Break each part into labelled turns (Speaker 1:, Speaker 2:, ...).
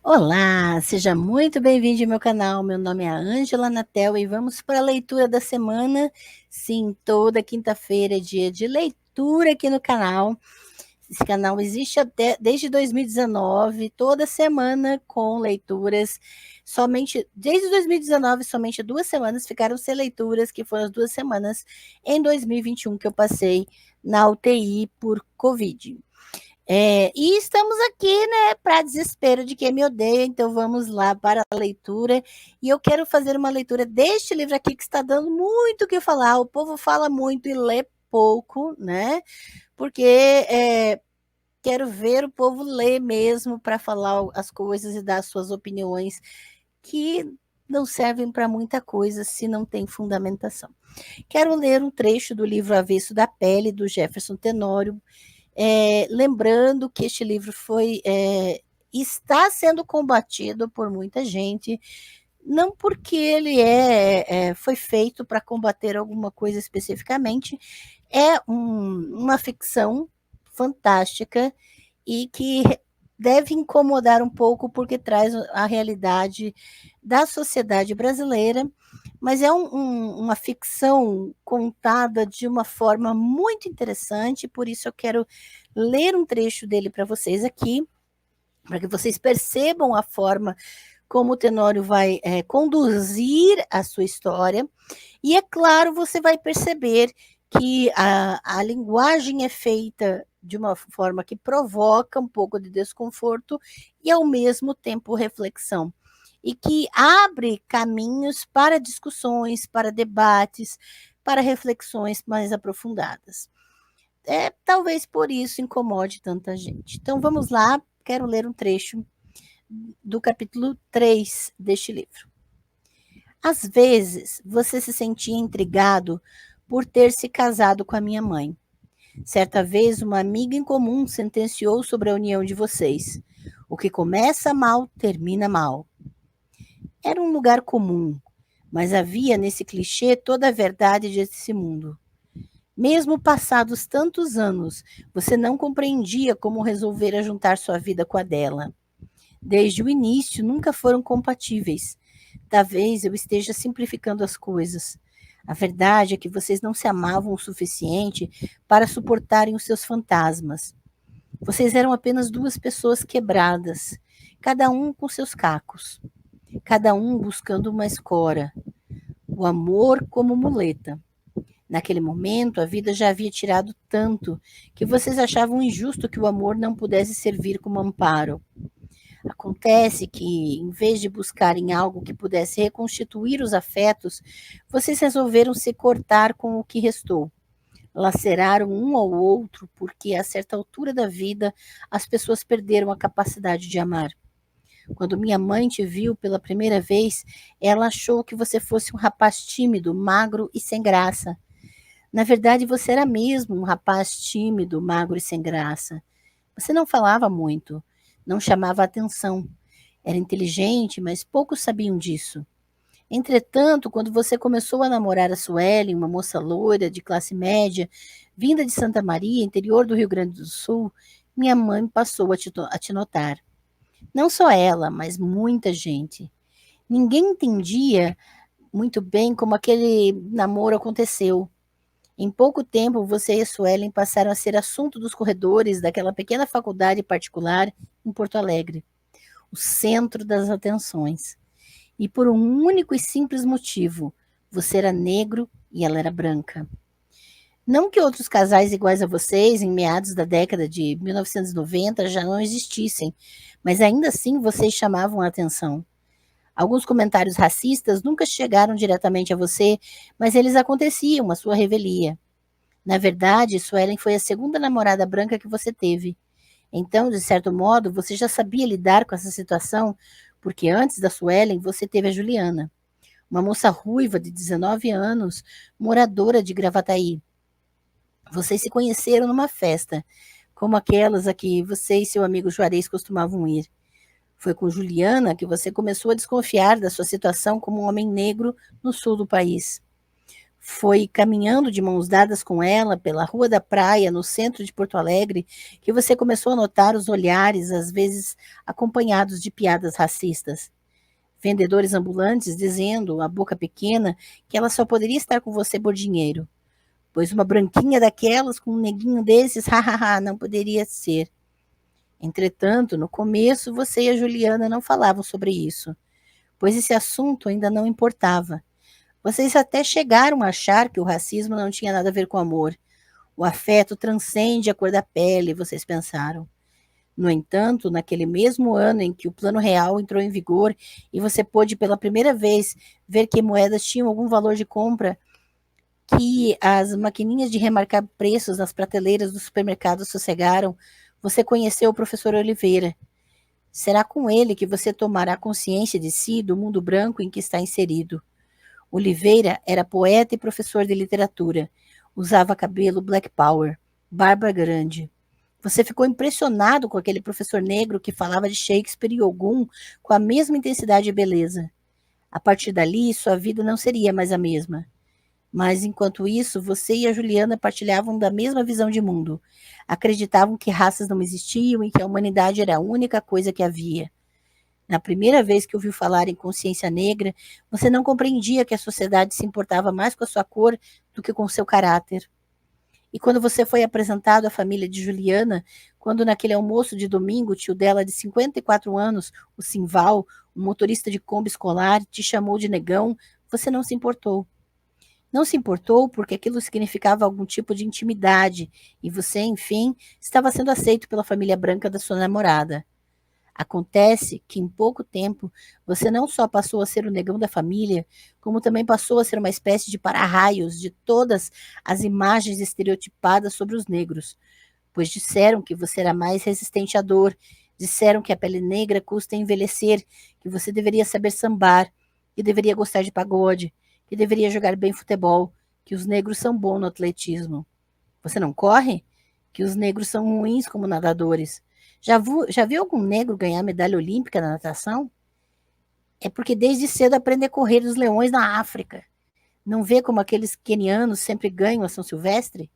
Speaker 1: Olá, seja muito bem-vindo ao meu canal. Meu nome é Ângela Natel e vamos para a leitura da semana. Sim, toda quinta-feira é dia de leitura aqui no canal. Esse canal existe desde 2019, toda semana com leituras. Somente desde 2019, somente 2 semanas ficaram sem leituras, que foram as 2 semanas em 2021 que eu passei na UTI por Covid. E estamos aqui, né, para desespero de quem me odeia, então vamos lá para a leitura. E eu quero fazer uma leitura deste livro aqui que está dando muito o que falar. O povo fala muito e lê pouco, né? Porque quero ver o povo ler mesmo para falar as coisas e dar suas opiniões, que não servem para muita coisa se não tem fundamentação. Quero ler um trecho do livro Avesso da Pele, do Jefferson Tenório. Lembrando que este livro está sendo combatido por muita gente, não porque ele foi feito para combater alguma coisa especificamente, uma ficção fantástica e que deve incomodar um pouco porque traz a realidade da sociedade brasileira, mas é uma ficção contada de uma forma muito interessante, por isso eu quero ler um trecho dele para vocês aqui, para que vocês percebam a forma como o Tenório vai conduzir a sua história. E é claro, você vai perceber que a linguagem é feita de uma forma que provoca um pouco de desconforto e, ao mesmo tempo, reflexão. E que abre caminhos para discussões, para debates, para reflexões mais aprofundadas. Talvez por isso incomode tanta gente. Então vamos lá, quero ler um trecho do capítulo 3 deste livro. Às vezes, você se sentia intrigado por ter se casado com a minha mãe. Certa vez, uma amiga em comum sentenciou sobre a união de vocês. O que começa mal, termina mal. Era um lugar comum, mas havia nesse clichê toda a verdade desse mundo. Mesmo passados tantos anos, você não compreendia como resolvera juntar sua vida com a dela. Desde o início, nunca foram compatíveis. Talvez eu esteja simplificando as coisas. A verdade é que vocês não se amavam o suficiente para suportarem os seus fantasmas. Vocês eram apenas duas pessoas quebradas, cada um com seus cacos, cada um buscando uma escora, o amor como muleta. Naquele momento, a vida já havia tirado tanto que vocês achavam injusto que o amor não pudesse servir como amparo. Acontece que, em vez de buscarem algo que pudesse reconstituir os afetos, vocês resolveram se cortar com o que restou. Laceraram um ao outro porque, a certa altura da vida, as pessoas perderam a capacidade de amar. Quando minha mãe te viu pela primeira vez, ela achou que você fosse um rapaz tímido, magro e sem graça. Na verdade, você era mesmo um rapaz tímido, magro e sem graça. Você não falava muito, não chamava atenção. Era inteligente, mas poucos sabiam disso. Entretanto, quando você começou a namorar a Suelen, uma moça loira de classe média, vinda de Santa Maria, interior do Rio Grande do Sul, minha mãe passou a te notar. Não só ela, mas muita gente. Ninguém entendia muito bem como aquele namoro aconteceu. Em pouco tempo, você e a Suelen passaram a ser assunto dos corredores daquela pequena faculdade particular em Porto Alegre, o centro das atenções. E por um único e simples motivo: você era negro e ela era branca. Não que outros casais iguais a vocês, em meados da década de 1990, já não existissem, mas ainda assim vocês chamavam a atenção. Alguns comentários racistas nunca chegaram diretamente a você, mas eles aconteciam, à sua revelia. Na verdade, Suelen foi a segunda namorada branca que você teve. Então, de certo modo, você já sabia lidar com essa situação, porque antes da Suelen você teve a Juliana, uma moça ruiva de 19 anos, moradora de Gravataí. Vocês se conheceram numa festa, como aquelas a que você e seu amigo Juarez costumavam ir. Foi com Juliana que você começou a desconfiar da sua situação como um homem negro no sul do país. Foi caminhando de mãos dadas com ela pela Rua da Praia, no centro de Porto Alegre, que você começou a notar os olhares, às vezes acompanhados de piadas racistas. Vendedores ambulantes dizendo, a boca pequena, que ela só poderia estar com você por dinheiro. Pois uma branquinha daquelas com um neguinho desses, hahaha, não poderia ser. Entretanto, no começo, você e a Juliana não falavam sobre isso, pois esse assunto ainda não importava. Vocês até chegaram a achar que o racismo não tinha nada a ver com amor. O afeto transcende a cor da pele, vocês pensaram. No entanto, naquele mesmo ano em que o Plano Real entrou em vigor e você pôde pela primeira vez ver que moedas tinham algum valor de compra, que as maquininhas de remarcar preços nas prateleiras do supermercado sossegaram, você conheceu o professor Oliveira. Será com ele que você tomará consciência de si, do mundo branco em que está inserido. Oliveira era poeta e professor de literatura. Usava cabelo black power, barba grande. Você ficou impressionado com aquele professor negro que falava de Shakespeare e Ogum com a mesma intensidade e beleza. A partir dali, sua vida não seria mais a mesma. Mas, enquanto isso, você e a Juliana partilhavam da mesma visão de mundo. Acreditavam que raças não existiam e que a humanidade era a única coisa que havia. Na primeira vez que ouviu falar em consciência negra, você não compreendia que a sociedade se importava mais com a sua cor do que com o seu caráter. E quando você foi apresentado à família de Juliana, quando naquele almoço de domingo o tio dela de 54 anos, o Simval, um motorista de Kombi escolar, te chamou de negão, você não se importou. Não se importou porque aquilo significava algum tipo de intimidade e você, enfim, estava sendo aceito pela família branca da sua namorada. Acontece que em pouco tempo você não só passou a ser o negão da família, como também passou a ser uma espécie de para-raios de todas as imagens estereotipadas sobre os negros, pois disseram que você era mais resistente à dor, disseram que a pele negra custa envelhecer, que você deveria saber sambar, que deveria gostar de pagode, que deveria jogar bem futebol, que os negros são bons no atletismo. Você não corre? Que os negros são ruins como nadadores. Já viu algum negro ganhar medalha olímpica na natação? É porque desde cedo aprende a correr dos leões na África. Não vê como aqueles quenianos sempre ganham a São Silvestre?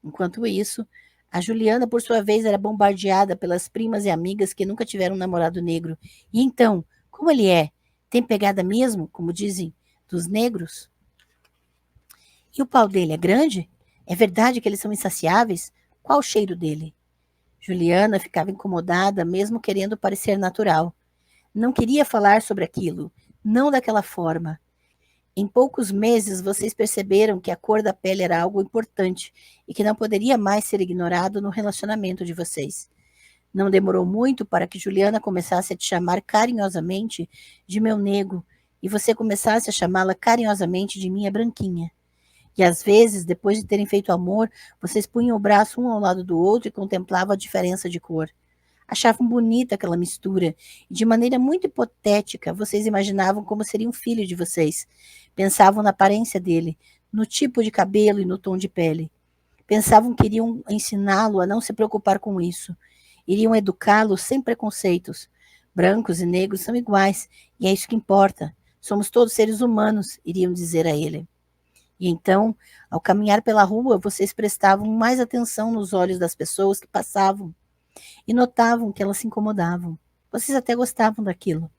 Speaker 1: Enquanto isso, a Juliana, por sua vez, era bombardeada pelas primas e amigas que nunca tiveram um namorado negro. E então, como ele é? Tem pegada mesmo, como dizem, dos negros? E o pau dele é grande? É verdade que eles são insaciáveis? Qual o cheiro dele? Juliana ficava incomodada, mesmo querendo parecer natural. Não queria falar sobre aquilo, não daquela forma. Em poucos meses, vocês perceberam que a cor da pele era algo importante e que não poderia mais ser ignorado no relacionamento de vocês. Não demorou muito para que Juliana começasse a te chamar carinhosamente de meu nego e você começasse a chamá-la carinhosamente de minha branquinha. E às vezes, depois de terem feito amor, vocês punham o braço um ao lado do outro e contemplavam a diferença de cor. Achavam bonita aquela mistura, e de maneira muito hipotética, vocês imaginavam como seria um filho de vocês. Pensavam na aparência dele, no tipo de cabelo e no tom de pele. Pensavam que iriam ensiná-lo a não se preocupar com isso. Iriam educá-lo sem preconceitos. Brancos e negros são iguais, e é isso que importa. Somos todos seres humanos, iriam dizer a ele. E então, ao caminhar pela rua, vocês prestavam mais atenção nos olhos das pessoas que passavam e notavam que elas se incomodavam. Vocês até gostavam daquilo.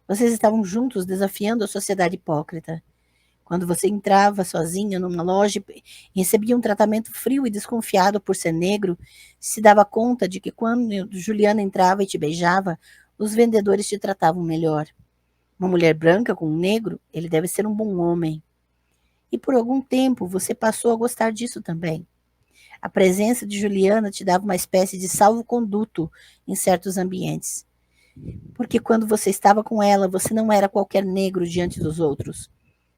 Speaker 1: Vocês estavam juntos desafiando a sociedade hipócrita. Quando você entrava sozinha numa loja e recebia um tratamento frio e desconfiado por ser negro, se dava conta de que quando Juliana entrava e te beijava, os vendedores te tratavam melhor. Uma mulher branca com um negro, ele deve ser um bom homem. E por algum tempo você passou a gostar disso também. A presença de Juliana te dava uma espécie de salvo-conduto em certos ambientes. Porque quando você estava com ela, você não era qualquer negro diante dos outros.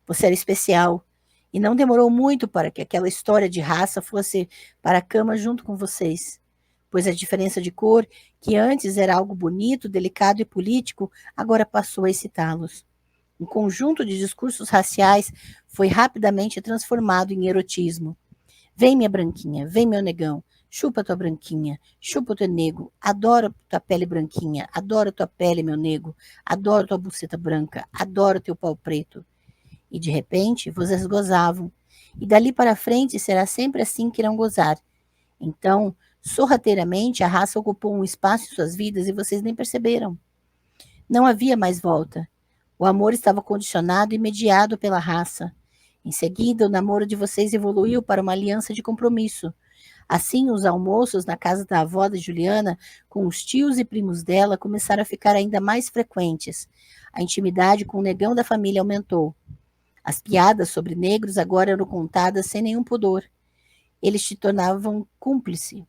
Speaker 1: Você era especial. E não demorou muito para que aquela história de raça fosse para a cama junto com vocês. Pois a diferença de cor, que antes era algo bonito, delicado e político, agora passou a excitá-los. Um conjunto de discursos raciais foi rapidamente transformado em erotismo. Vem, minha branquinha, vem, meu negão, chupa tua branquinha, chupa teu nego, adoro tua pele branquinha, adoro tua pele, meu nego, adoro tua buceta branca, adoro teu pau preto. E de repente, vocês gozavam. E dali para frente será sempre assim que irão gozar. Então, sorrateiramente, a raça ocupou um espaço em suas vidas e vocês nem perceberam. Não havia mais volta. O amor estava condicionado e mediado pela raça. Em seguida, o namoro de vocês evoluiu para uma aliança de compromisso. Assim, os almoços na casa da avó de Juliana, com os tios e primos dela, começaram a ficar ainda mais frequentes. A intimidade com o negão da família aumentou. As piadas sobre negros agora eram contadas sem nenhum pudor. Eles te tornavam cúmplice.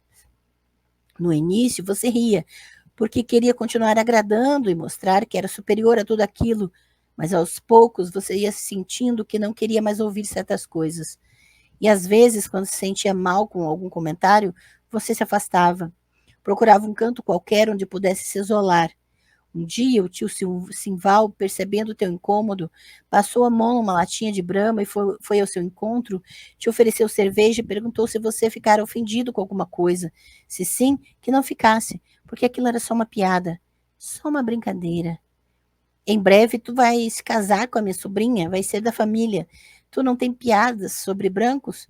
Speaker 1: No início, você ria, porque queria continuar agradando e mostrar que era superior a tudo aquilo, mas aos poucos você ia sentindo que não queria mais ouvir certas coisas. E às vezes, quando se sentia mal com algum comentário, você se afastava. Procurava um canto qualquer onde pudesse se isolar. Um dia, o tio Simval, percebendo o teu incômodo, passou a mão numa latinha de Brahma e foi ao seu encontro, te ofereceu cerveja e perguntou se você ficara ofendido com alguma coisa. Se sim, que não ficasse, porque aquilo era só uma piada, só uma brincadeira. Em breve, tu vai se casar com a minha sobrinha, vai ser da família. Tu não tem piadas sobre brancos?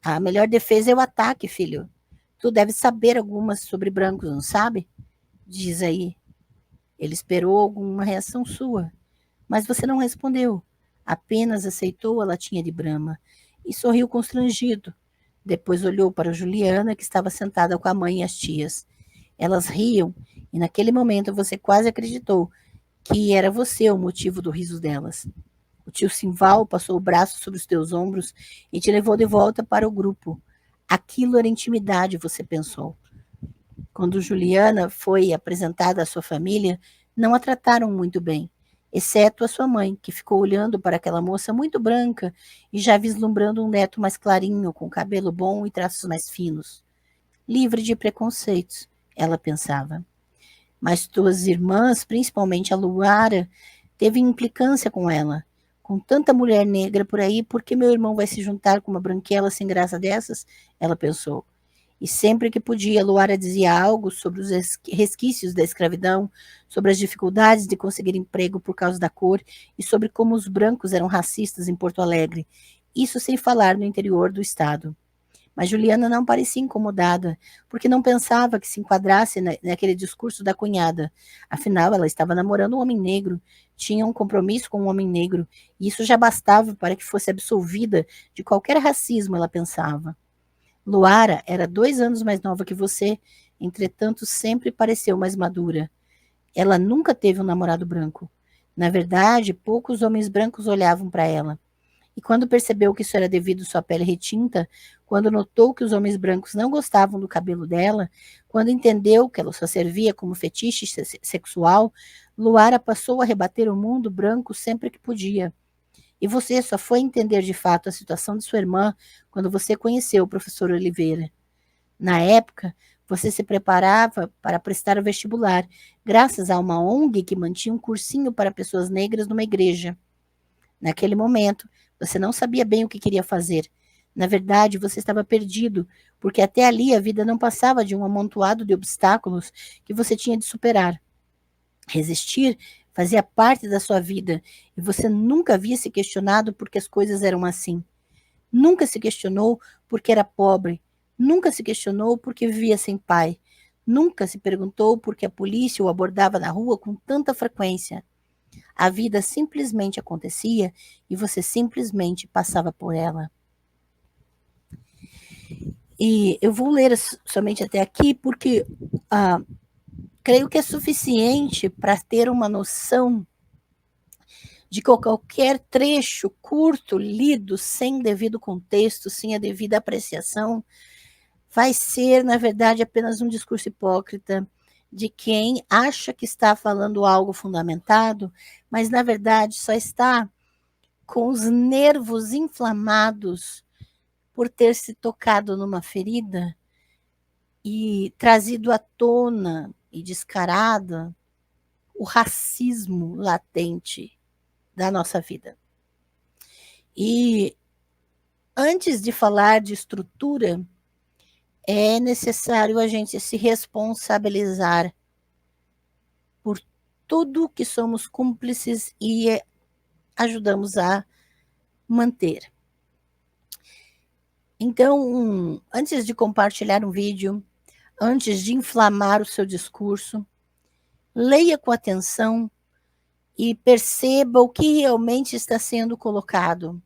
Speaker 1: A melhor defesa é o ataque, filho. Tu deve saber algumas sobre brancos, não sabe? Diz aí. Ele esperou alguma reação sua, mas você não respondeu. Apenas aceitou a latinha de Brahma e sorriu constrangido. Depois olhou para Juliana, que estava sentada com a mãe e as tias. Elas riam e naquele momento você quase acreditou que era você o motivo do riso delas. O tio Simval passou o braço sobre os teus ombros e te levou de volta para o grupo. Aquilo era intimidade, você pensou. Quando Juliana foi apresentada à sua família, não a trataram muito bem, exceto a sua mãe, que ficou olhando para aquela moça muito branca e já vislumbrando um neto mais clarinho, com cabelo bom e traços mais finos. Livre de preconceitos, ela pensava. Mas tuas irmãs, principalmente a Luara, teve implicância com ela. Com tanta mulher negra por aí, por que meu irmão vai se juntar com uma branquela sem graça dessas? Ela pensou. E sempre que podia, Luara dizia algo sobre os resquícios da escravidão, sobre as dificuldades de conseguir emprego por causa da cor e sobre como os brancos eram racistas em Porto Alegre. Isso sem falar no interior do estado. Mas Juliana não parecia incomodada, porque não pensava que se enquadrasse naquele discurso da cunhada. Afinal, ela estava namorando um homem negro, tinha um compromisso com um homem negro, e isso já bastava para que fosse absolvida de qualquer racismo, ela pensava. Luara era 2 anos mais nova que você, entretanto sempre pareceu mais madura. Ela nunca teve um namorado branco. Na verdade, poucos homens brancos olhavam para ela. E quando percebeu que isso era devido à sua pele retinta, quando notou que os homens brancos não gostavam do cabelo dela, quando entendeu que ela só servia como fetiche sexual, Luara passou a rebater o mundo branco sempre que podia. E você só foi entender de fato a situação de sua irmã quando você conheceu o professor Oliveira. Na época, você se preparava para prestar o vestibular, graças a uma ONG que mantinha um cursinho para pessoas negras numa igreja. Naquele momento, você não sabia bem o que queria fazer. Na verdade, você estava perdido, porque até ali a vida não passava de um amontoado de obstáculos que você tinha de superar. Resistir fazia parte da sua vida e você nunca havia se questionado por que as coisas eram assim. Nunca se questionou porque era pobre. Nunca se questionou porque vivia sem pai. Nunca se perguntou por que a polícia o abordava na rua com tanta frequência. A vida simplesmente acontecia e você simplesmente passava por ela. E eu vou ler somente até aqui porque creio que é suficiente para ter uma noção de que qualquer trecho curto, lido, sem devido contexto, sem a devida apreciação, vai ser, na verdade, apenas um discurso hipócrita de quem acha que está falando algo fundamentado, mas, na verdade, só está com os nervos inflamados por ter se tocado numa ferida e trazido à tona e descarada o racismo latente da nossa vida. E antes de falar de estrutura, é necessário a gente se responsabilizar por tudo que somos cúmplices e ajudamos a manter. Então, antes de compartilhar um vídeo, antes de inflamar o seu discurso, leia com atenção e perceba o que realmente está sendo colocado.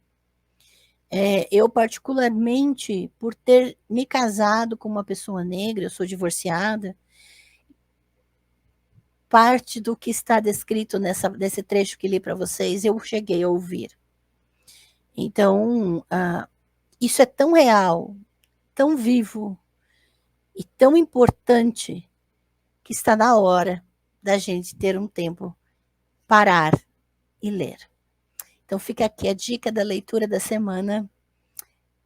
Speaker 1: Eu, particularmente, por ter me casado com uma pessoa negra, eu sou divorciada, parte do que está descrito nesse trecho que li para vocês, eu cheguei a ouvir. Então, isso é tão real, tão vivo e tão importante que está na hora da gente ter um tempo, parar e ler. Então fica aqui a dica da leitura da semana.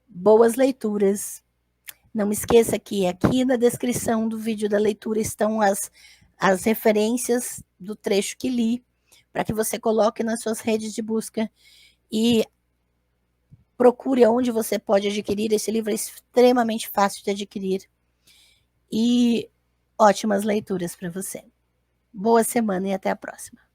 Speaker 1: Boas leituras. Não esqueça que aqui na descrição do vídeo da leitura estão as referências do trecho que li, para que você coloque nas suas redes de busca e procure onde você pode adquirir. Esse livro é extremamente fácil de adquirir. E ótimas leituras para você. Boa semana e até a próxima.